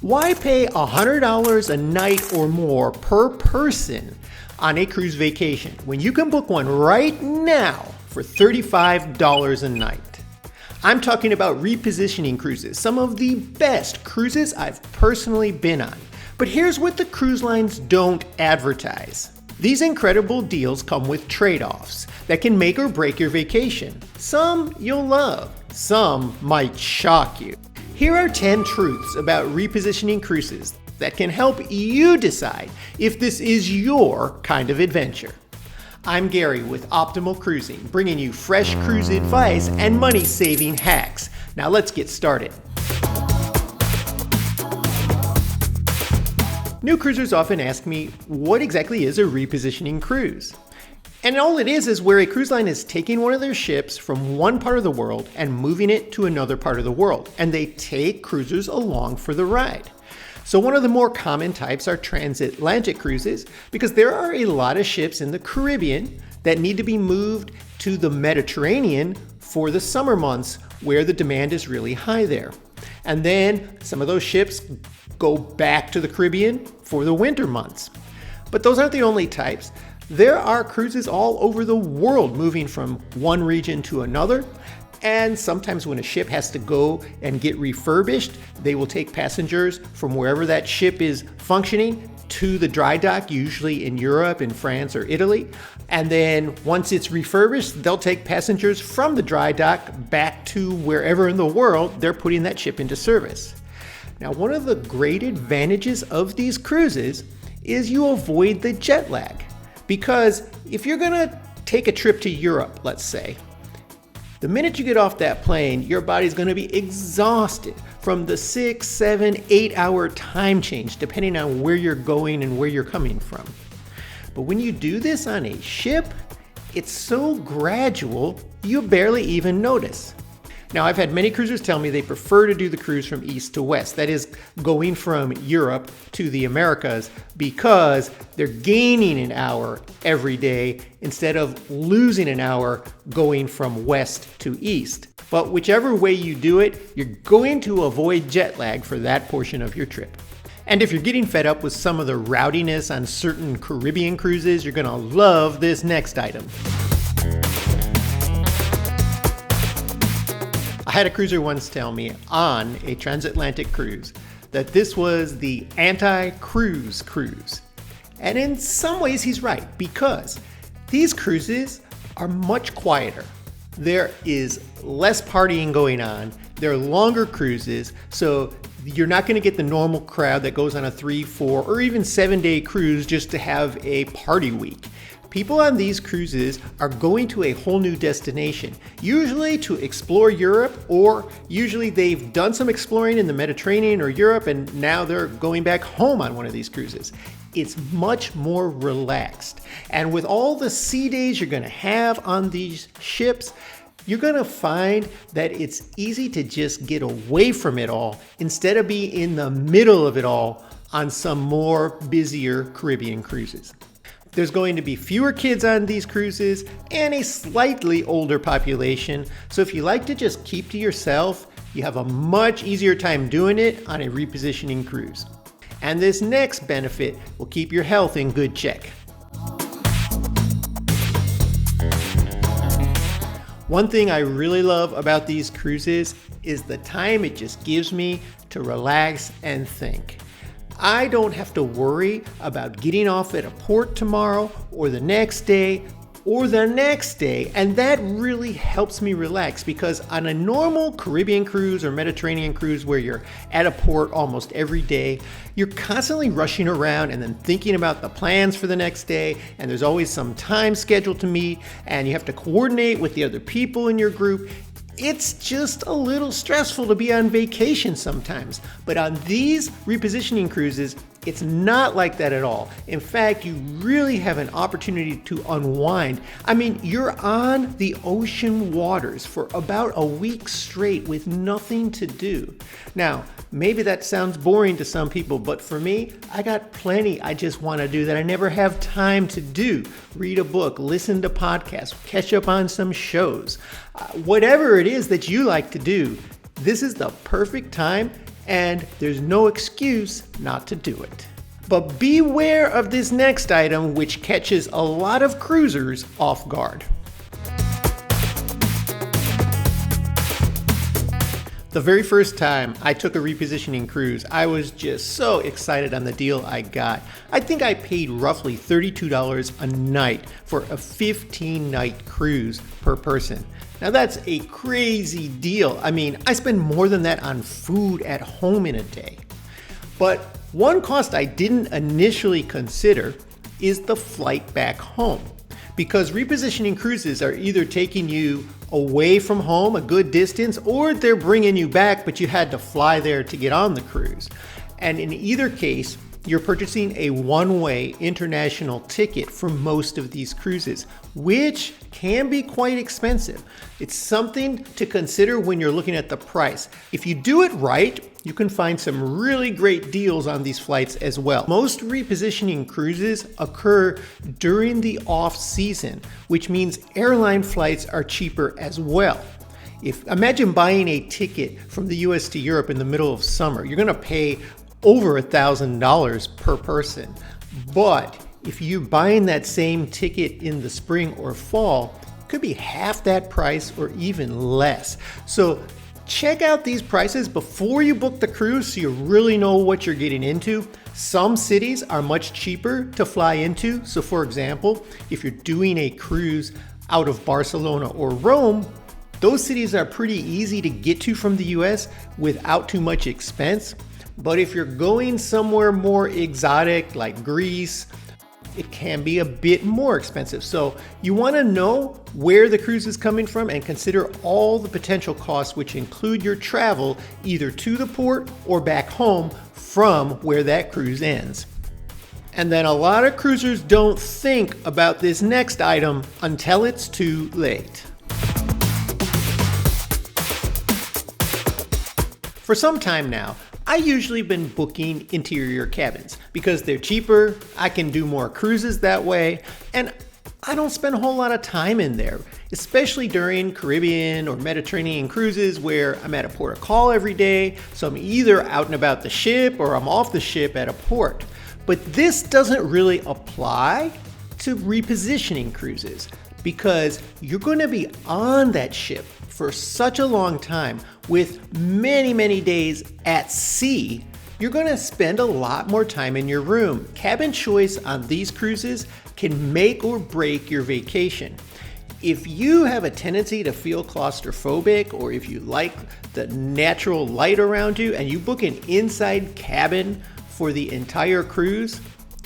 Why pay $100 a night or more per person on a cruise vacation when you can book one right now for $35 a night? I'm talking about Repositioning cruises, some of the best cruises I've personally been on. But here's what the cruise lines don't advertise. These incredible deals come with trade-offs that can make or break your vacation. Some you'll love, some might shock you. Here are 10 truths about repositioning cruises that can help you decide if this is your kind of adventure. I'm Gary with Optimal Cruising, bringing you fresh cruise advice and money-saving hacks. Now let's get started. New cruisers often ask me, what exactly is a repositioning cruise? And all it is where a cruise line is taking one of their ships from one part of the world and moving it to another part of the world, and they take cruisers along for the ride. So one of the more common types are transatlantic cruises, because there are a lot of ships in the Caribbean that need to be moved to the Mediterranean for the summer months where the demand is really high there. And then some of those ships go back to the Caribbean for the winter months. But those aren't the only types. There are cruises all over the world moving from one region to another. And sometimes when a ship has to go and get refurbished, they will take passengers from wherever that ship is functioning to the dry dock, usually in Europe, in France or Italy. And then once it's refurbished, they'll take passengers from the dry dock back to wherever in the world they're putting that ship into service. Now, one of the great advantages of these cruises is you avoid the jet lag. Because if you're gonna take a trip to Europe, let's say, the minute you get off that plane, your body's gonna be exhausted from the 6, 7, 8 hour time change, depending on where you're going and where you're coming from. But when you do this on a ship, it's so gradual, you barely even notice. Now, I've had many cruisers tell me they prefer to do the cruise from east to west. That is, going from Europe to the Americas, because they're gaining an hour every day instead of losing an hour going from west to east. But whichever way you do it, you're going to avoid jet lag for that portion of your trip. And if you're getting fed up with some of the rowdiness on certain Caribbean cruises, you're gonna love this next item. I had a cruiser once tell me on a transatlantic cruise that this was the anti-cruise cruise. And in some ways he's right, because these cruises are much quieter. There is less partying going on. They're longer cruises, so you're not going to get the normal crowd that goes on a 3, 4, or even 7-day cruise just to have a party week. People on these cruises are going to a whole new destination, usually to explore Europe, or usually they've done some exploring in the Mediterranean or Europe and now they're going back home on one of these cruises. It's much more relaxed. And with all the sea days you're going to have on these ships, you're going to find that it's easy to just get away from it all instead of being in the middle of it all on some more busier Caribbean cruises. There's going to be fewer kids on these cruises and a slightly older population. So if you like to just keep to yourself, you have a much easier time doing it on a repositioning cruise. And this next benefit will keep your health in good check. One thing I really love about these cruises is the time it just gives me to relax and think. I don't have to worry about getting off at a port tomorrow or the next day or the next day, and that really helps me relax, because on a normal Caribbean cruise or Mediterranean cruise where you're at a port almost every day, you're constantly rushing around and then thinking about the plans for the next day, and there's always some time scheduled to meet, and you have to coordinate with the other people in your group. It's just a little stressful to be on vacation sometimes. But on these repositioning cruises, it's not like that at all. In fact, you really have an opportunity to unwind. I mean, you're on the ocean waters for about a week straight with nothing to do. Now, maybe that sounds boring to some people, but for me, I got plenty I just want to do that I never have time to do. Read a book, listen to podcasts, catch up on some shows. Whatever it is that you like to do, this is the perfect time and there's no excuse not to do it. But beware of this next item, which catches a lot of cruisers off guard. The very first time I took a repositioning cruise, I was just so excited on the deal I got. I think I paid roughly $32 a night for a 15-night cruise per person. Now that's a crazy deal. I mean, I spend more than that on food at home in a day. But one cost I didn't initially consider is the flight back home. Because repositioning cruises are either taking you away from home a good distance, or they're bringing you back, but you had to fly there to get on the cruise. And in either case, you're purchasing a one-way international ticket for most of these cruises, which can be quite expensive. It's something to consider when you're looking at the price. If you do it right, you can find some really great deals on these flights as well. Most repositioning cruises occur during the off-season, which means airline flights are cheaper as well. Imagine buying a ticket from the US to Europe in the middle of summer. You're gonna pay over $1,000 per person. But if you're buying that same ticket in the spring or fall, it could be half that price or even less. So check out these prices before you book the cruise so you really know what you're getting into. Some cities are much cheaper to fly into. So for example, if you're doing a cruise out of Barcelona or Rome, those cities are pretty easy to get to from the US without too much expense. But if you're going somewhere more exotic like Greece, it can be a bit more expensive. So you want to know where the cruise is coming from and consider all the potential costs, which include your travel either to the port or back home from where that cruise ends. And then a lot of cruisers don't think about this next item until it's too late. For some time now, I usually been booking interior cabins because they're cheaper, I can do more cruises that way, and I don't spend a whole lot of time in there, especially during Caribbean or Mediterranean cruises where I'm at a port of call every day, so I'm either out and about the ship or I'm off the ship at a port. But this doesn't really apply to repositioning cruises because you're going to be on that ship for such a long time with many days at sea. You're going to spend a lot more time in your room. Cabin choice on these cruises can make or break your vacation. If you have a tendency to feel claustrophobic, or if you like the natural light around you and you book an inside cabin for the entire cruise,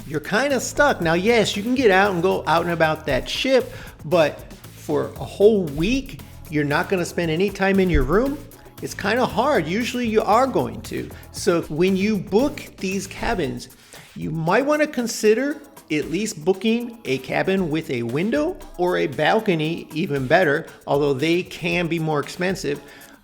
you're kind of stuck. Now, yes, you can get out and go out and about that ship, but for a whole week, you're not going to spend any time in your room. It's kind of hard. Usually you are going to. So when you book these cabins, you might want to consider at least booking a cabin with a window or a balcony, even better, although they can be more expensive.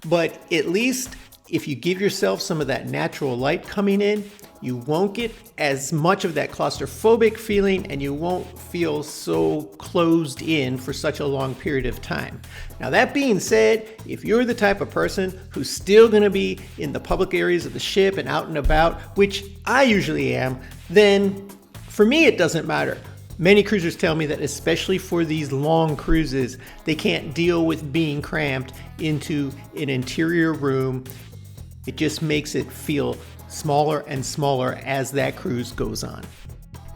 But at least if you give yourself some of that natural light coming in, you won't get as much of that claustrophobic feeling and you won't feel so closed in for such a long period of time. Now that being said, if you're the type of person who's still gonna be in the public areas of the ship and out and about, which I usually am, then for me it doesn't matter. Many cruisers tell me that especially for these long cruises, they can't deal with being cramped into an interior room. It just makes it feel smaller and smaller as that cruise goes on.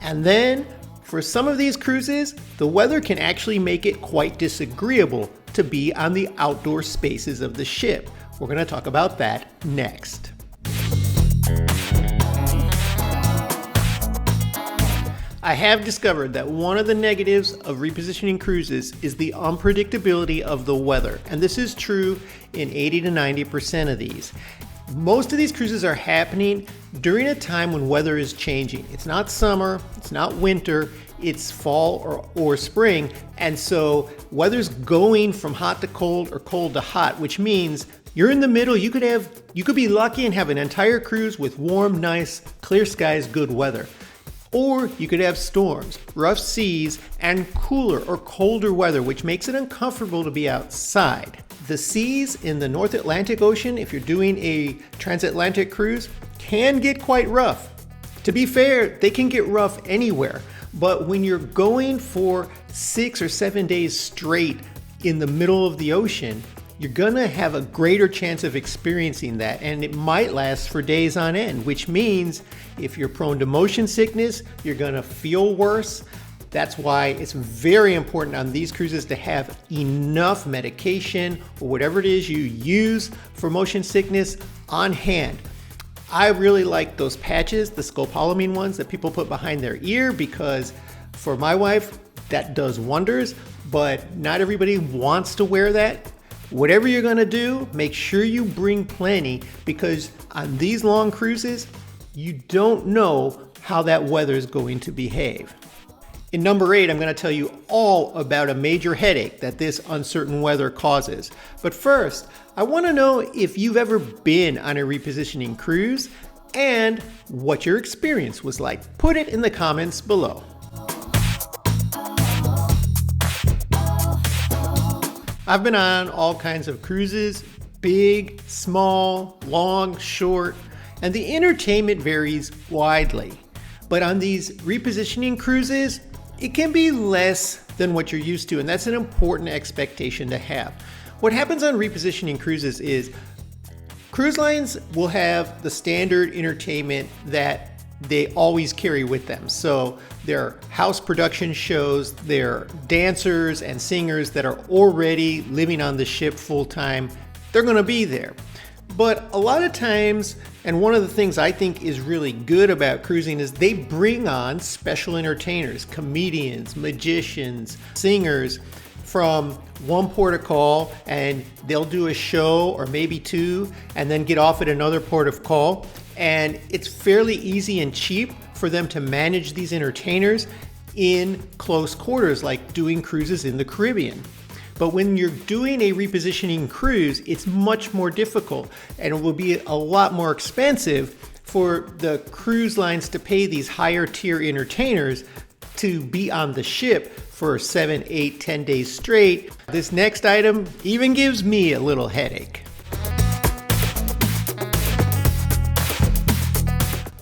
And then for some of these cruises, the weather can actually make it quite disagreeable to be on the outdoor spaces of the ship. We're going to talk about that next. I have discovered that one of the negatives of repositioning cruises is the unpredictability of the weather, and this is true in 80 to 90% of these. Most of these cruises are happening during a time when weather is changing. It's not summer, it's not winter, it's fall or spring. And so weather's going from hot to cold or cold to hot, which means you're in the middle. You could be lucky and have an entire cruise with warm, nice, clear skies, good weather. Or you could have storms, rough seas, and cooler or colder weather, which makes it uncomfortable to be outside. The seas in the North Atlantic Ocean, if you're doing a transatlantic cruise, can get quite rough. To be fair, they can get rough anywhere, but when you're going for 6 or 7 days straight in the middle of the ocean, you're gonna have a greater chance of experiencing that, and it might last for days on end, which means if you're prone to motion sickness, you're gonna feel worse. That's why it's very important on these cruises to have enough medication or whatever it is you use for motion sickness on hand. I really like those patches, the scopolamine ones that people put behind their ear, because for my wife, that does wonders, but not everybody wants to wear that. Whatever you're gonna do, make sure you bring plenty, because on these long cruises, you don't know how that weather is going to behave. In number 8, I'm going to tell you all about a major headache that this uncertain weather causes. But first, I want to know if you've ever been on a repositioning cruise and what your experience was like. Put it in the comments below. I've been on all kinds of cruises, big, small, long, short, and the entertainment varies widely. But on these repositioning cruises, it can be less than what you're used to, and that's an important expectation to have. What happens on repositioning cruises is cruise lines will have the standard entertainment that they always carry with them. So their house production shows, their dancers and singers that are already living on the ship full time, they're gonna be there. But a lot of times, and one of the things I think is really good about cruising is they bring on special entertainers, comedians, magicians, singers from one port of call, and they'll do a show or maybe two and then get off at another port of call. And it's fairly easy and cheap for them to manage these entertainers in close quarters, like doing cruises in the Caribbean. But when you're doing a repositioning cruise, it's much more difficult, and it will be a lot more expensive for the cruise lines to pay these higher tier entertainers to be on the ship for 7, 8, 10 days straight. This next item even gives me a little headache.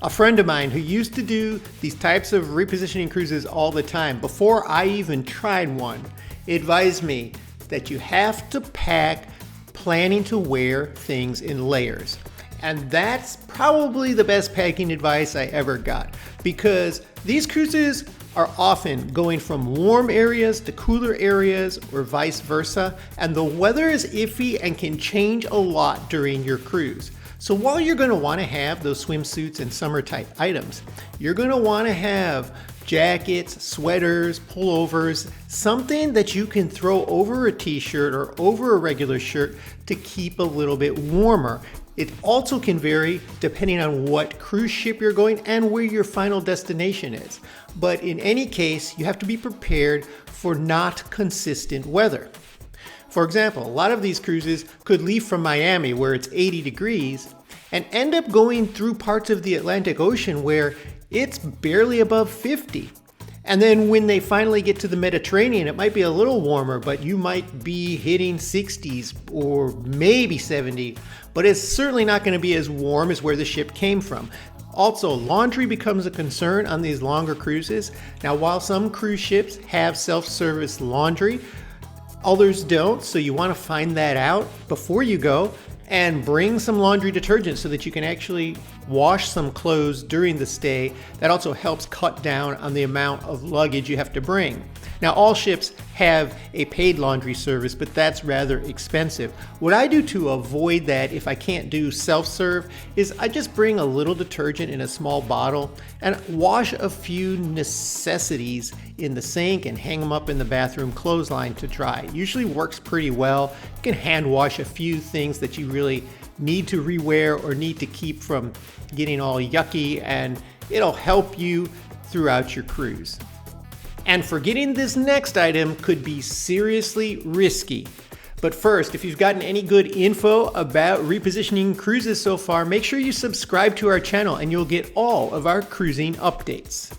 A friend of mine who used to do these types of repositioning cruises all the time, before I even tried one, advised me that you have to pack planning to wear things in layers. And that's probably the best packing advice I ever got, because these cruises are often going from warm areas to cooler areas or vice versa, and the weather is iffy and can change a lot during your cruise. So while you're going to want to have those swimsuits and summer type items, you're going to want to have jackets, sweaters, pullovers, something that you can throw over a t-shirt or over a regular shirt to keep a little bit warmer. It also can vary depending on what cruise ship you're going and where your final destination is. But in any case, you have to be prepared for not consistent weather. For example, a lot of these cruises could leave from Miami where it's 80 degrees and end up going through parts of the Atlantic Ocean where it's barely above 50. And then when they finally get to the Mediterranean, it might be a little warmer, but you might be hitting 60s or maybe 70, but it's certainly not going to be as warm as where the ship came from. Also, laundry becomes a concern on these longer cruises. Now, while some cruise ships have self-service laundry, others don't, so you want to find that out before you go, and bring some laundry detergent so that you can actually wash some clothes during the stay. That also helps cut down on the amount of luggage you have to bring. Now, all ships have a paid laundry service, but that's rather expensive. What I do to avoid that, if I can't do self-serve, is I just bring a little detergent in a small bottle and wash a few necessities in the sink and hang them up in the bathroom clothesline to dry. It usually works pretty well. You can hand wash a few things that you really need to rewear or need to keep from getting all yucky, and it'll help you throughout your cruise. And forgetting this next item could be seriously risky. But first, if you've gotten any good info about repositioning cruises so far, make sure you subscribe to our channel and you'll get all of our cruising updates.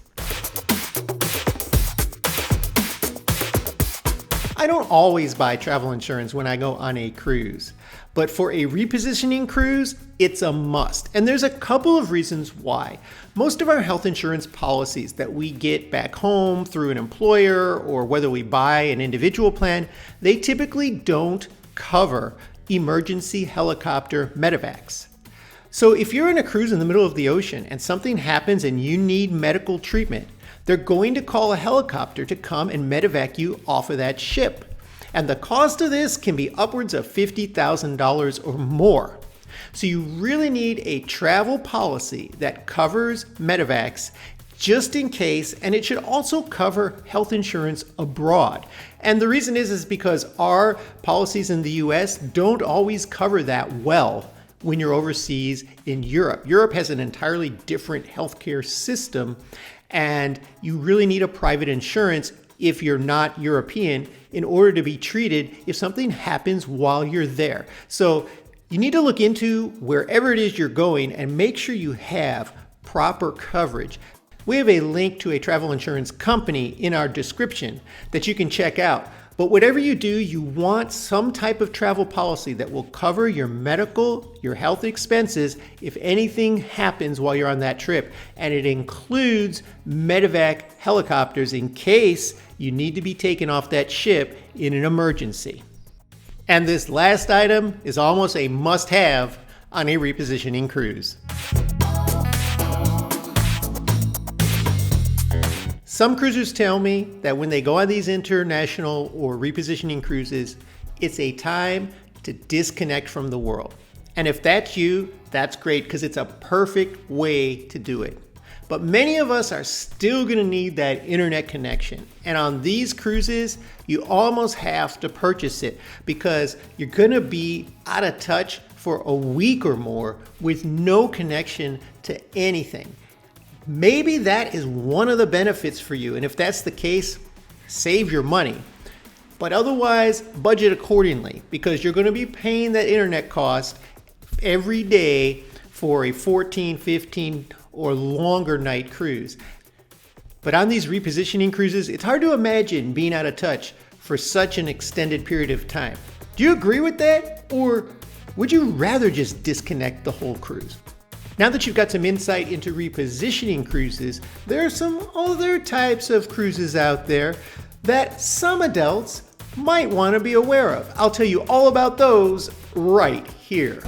I don't always buy travel insurance when I go on a cruise, but for a repositioning cruise, it's a must. And there's a couple of reasons why. Most of our health insurance policies that we get back home through an employer or whether we buy an individual plan, they typically don't cover emergency helicopter medevacs. So if you're in a cruise in the middle of the ocean and something happens and you need medical treatment, they're going to call a helicopter to come and medevac you off of that ship. And the cost of this can be upwards of $50,000 or more. So you really need a travel policy that covers medevacs just in case, and it should also cover health insurance abroad. And the reason is because our policies in the US don't always cover that well when you're overseas in Europe. Europe has an entirely different healthcare system, and you really need a private insurance if you're not European in order to be treated if something happens while you're there. So you need to look into wherever it is you're going and make sure you have proper coverage. We have a link to a travel insurance company in our description that you can check out. But whatever you do, you want some type of travel policy that will cover your medical, your health expenses if anything happens while you're on that trip. And it includes medevac helicopters in case you need to be taken off that ship in an emergency. And this last item is almost a must-have on a repositioning cruise. Some cruisers tell me that when they go on these international or repositioning cruises, it's a time to disconnect from the world. And if that's you, that's great because it's a perfect way to do it. But many of us are still going to need that internet connection. And on these cruises, you almost have to purchase it because you're going to be out of touch for a week or more with no connection to anything. Maybe that is one of the benefits for you. And if that's the case, save your money. But otherwise, budget accordingly because you're going to be paying that internet cost every day for a 14, 15, or longer night cruise. But on these repositioning cruises, it's hard to imagine being out of touch for such an extended period of time. Do you agree with that? Or would you rather just disconnect the whole cruise? Now that you've got some insight into repositioning cruises, there are some other types of cruises out there that some adults might want to be aware of. I'll tell you all about those right here.